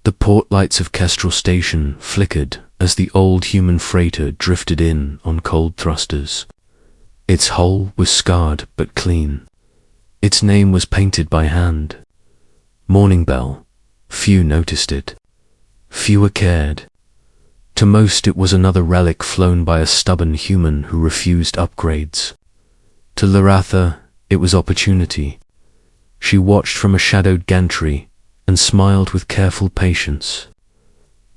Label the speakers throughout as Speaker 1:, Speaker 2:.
Speaker 1: The port lights of Kestrel Station flickered as the old human freighter drifted in on cold thrusters. Its hull was scarred but clean. Its name was painted by hand. Morning Bell. Few noticed it. Fewer cared. To most it was another relic flown by a stubborn human who refused upgrades. To Laratha, it was opportunity. She watched from a shadowed gantry and smiled with careful patience.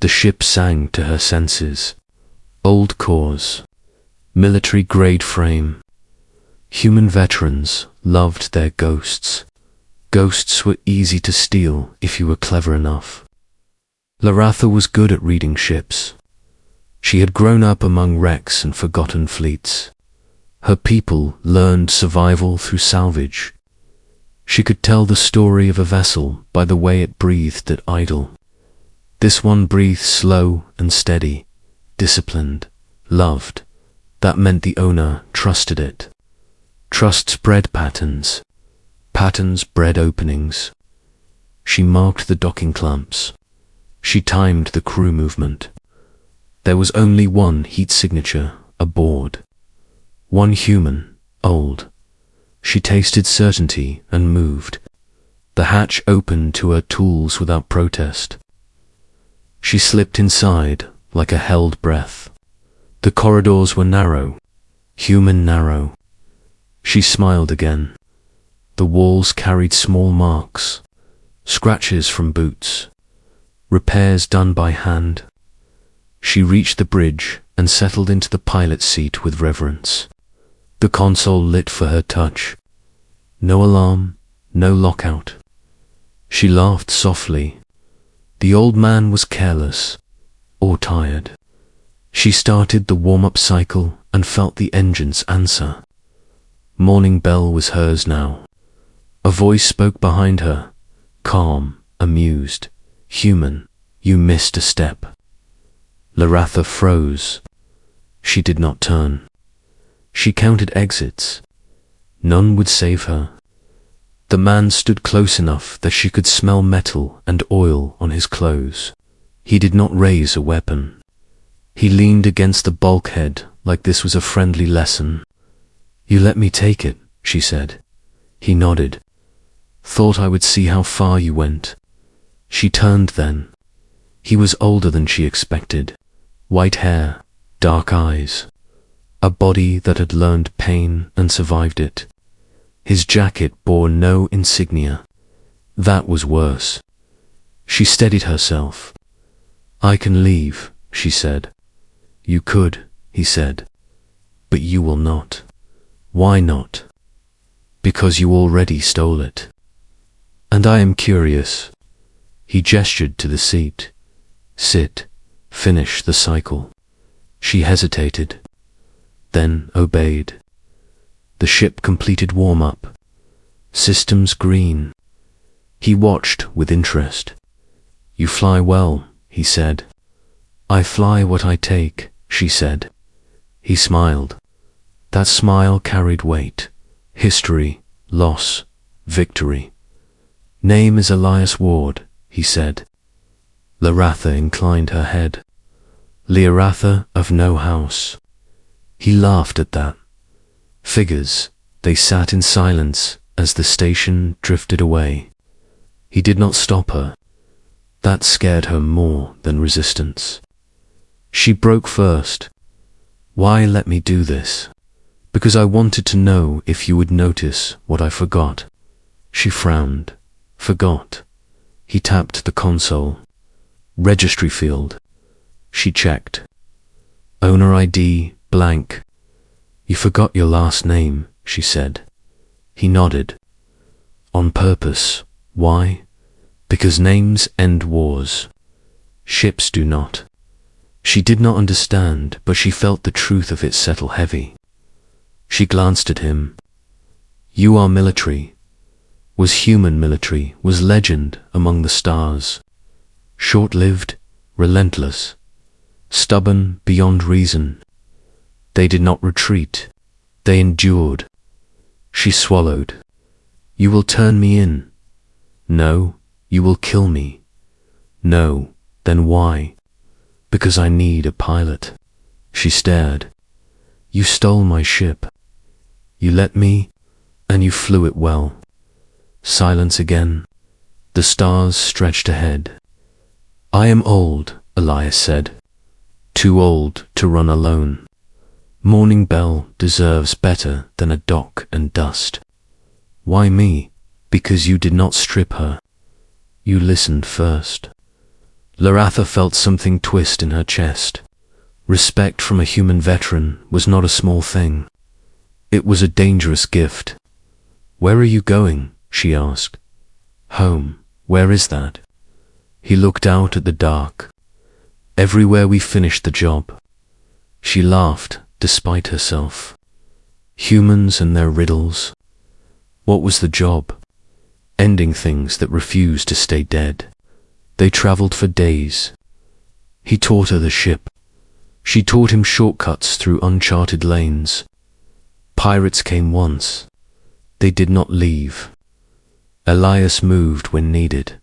Speaker 1: The ship sang to her senses. Old cores. Military-grade frame. Human veterans loved their ghosts. Ghosts were easy to steal if you were clever enough. Laratha was good at reading ships. She had grown up among wrecks and forgotten fleets. Her people learned survival through salvage. She could tell the story of a vessel by the way it breathed at idle. This one breathed slow and steady, disciplined, loved. That meant the owner trusted it. Trusts bred patterns. Patterns bred openings. She marked the docking clamps. She timed the crew movement. There was only one heat signature aboard. One human, old. She tasted certainty and moved. The hatch opened to her tools without protest. She slipped inside like a held breath. The corridors were narrow, human narrow. She smiled again. The walls carried small marks, scratches from boots, repairs done by hand. She reached the bridge and settled into the pilot's seat with reverence. The console lit for her touch. No alarm, no lockout. She laughed softly. The old man was careless, or tired. She started the warm-up cycle and felt the engines answer. Morning Bell was hers now. A voice spoke behind her, calm, amused. Human, you missed a step. Laratha froze. She did not turn. She counted exits. None would save her. The man stood close enough that she could smell metal and oil on his clothes. He did not raise a weapon. He leaned against the bulkhead like this was a friendly lesson. You let me take it, she said. He nodded. Thought I would see how far you went. She turned then. He was older than she expected. White hair, dark eyes. A body that had learned pain and survived it. His jacket bore no insignia. That was worse. She steadied herself. I can leave, she said. You could, he said. But you will not. Why not? Because you already stole it. And I am curious. He gestured to the seat. Sit. Finish the cycle. She hesitated, then obeyed. The ship completed warm-up. Systems green. He watched with interest. You fly well, he said. I fly what I take, she said. He smiled. That smile carried weight. History, loss, victory. Name is Elias Ward, he said. Laratha inclined her head. Liaratha of no house. He laughed at that. Figures, they sat in silence as the station drifted away. He did not stop her. That scared her more than resistance. She broke first. Why let me do this? Because I wanted to know if you would notice what I forgot. She frowned. Forgot. He tapped the console. Registry field. She checked. Owner ID, blank. You forgot your last name, she said. He nodded. On purpose. Why? Because names end wars. Ships do not. She did not understand, but she felt the truth of it settle heavy. She glanced at him. You are military. Was human military, was legend among the stars. Short-lived, relentless, stubborn beyond reason. They did not retreat. They endured. She swallowed. You will turn me in. No, you will kill me. No. Then why? Because I need a pilot. She stared. You stole my ship. You let me, and you flew it well. Silence again. The stars stretched ahead. I am old, Elias said. Too old to run alone. Morning Bell deserves better than a dock and dust. Why me? Because you did not strip her. You listened first. Laratha felt something twist in her chest. Respect from a human veteran was not a small thing. It was a dangerous gift. Where are you going? She asked. Home. Where is that? He looked out at the dark. Everywhere we finished the job. She laughed, despite herself. Humans and their riddles. What was the job? Ending things that refused to stay dead. They traveled for days. He taught her the ship. She taught him shortcuts through uncharted lanes. Pirates came once. They did not leave. Elias moved when needed.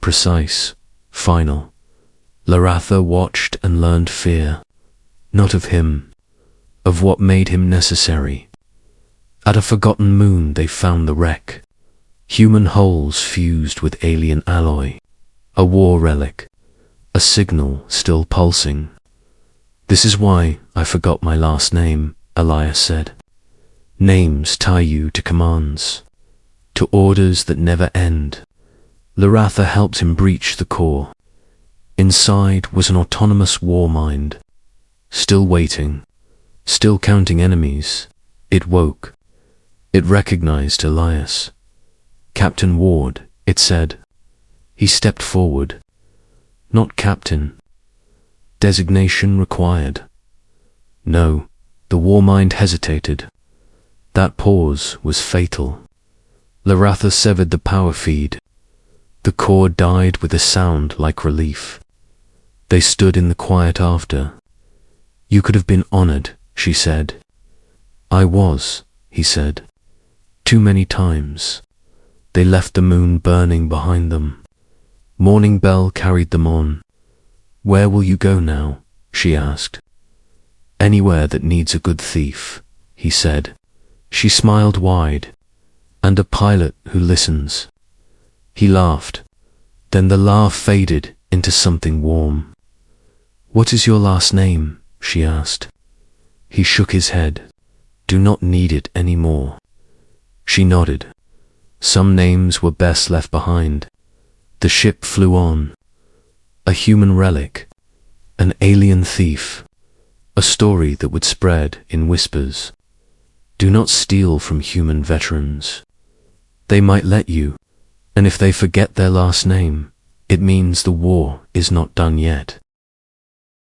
Speaker 1: Precise, final. Laratha watched and learned fear. Not of him, of what made him necessary. At a forgotten moon they found the wreck. Human hulls fused with alien alloy. A war relic. A signal still pulsing. This is why I forgot my last name, Elias said. Names tie you to commands, to orders that never end. Laratha helped him breach the core. Inside was an autonomous war mind. Still waiting, still counting enemies. It woke. It recognized Elias. Captain Ward, it said. He stepped forward. Not captain. Designation required. No, the war mind hesitated. That pause was fatal. Laratha severed the power feed. The core died with a sound like relief. They stood in the quiet after. You could have been honored, she said. I was, he said. Too many times. They left the moon burning behind them. Morning Bell carried them on. Where will you go now? She asked. Anywhere that needs a good thief, he said. She smiled wide. And a pilot who listens. He laughed. Then the laugh faded into something warm. What is your last name? She asked. He shook his head. Do not need it any more. She nodded. Some names were best left behind. The ship flew on. A human relic. An alien thief. A story that would spread in whispers. Do not steal from human veterans. They might let you, and if they forget their last name, it means the war is not done yet.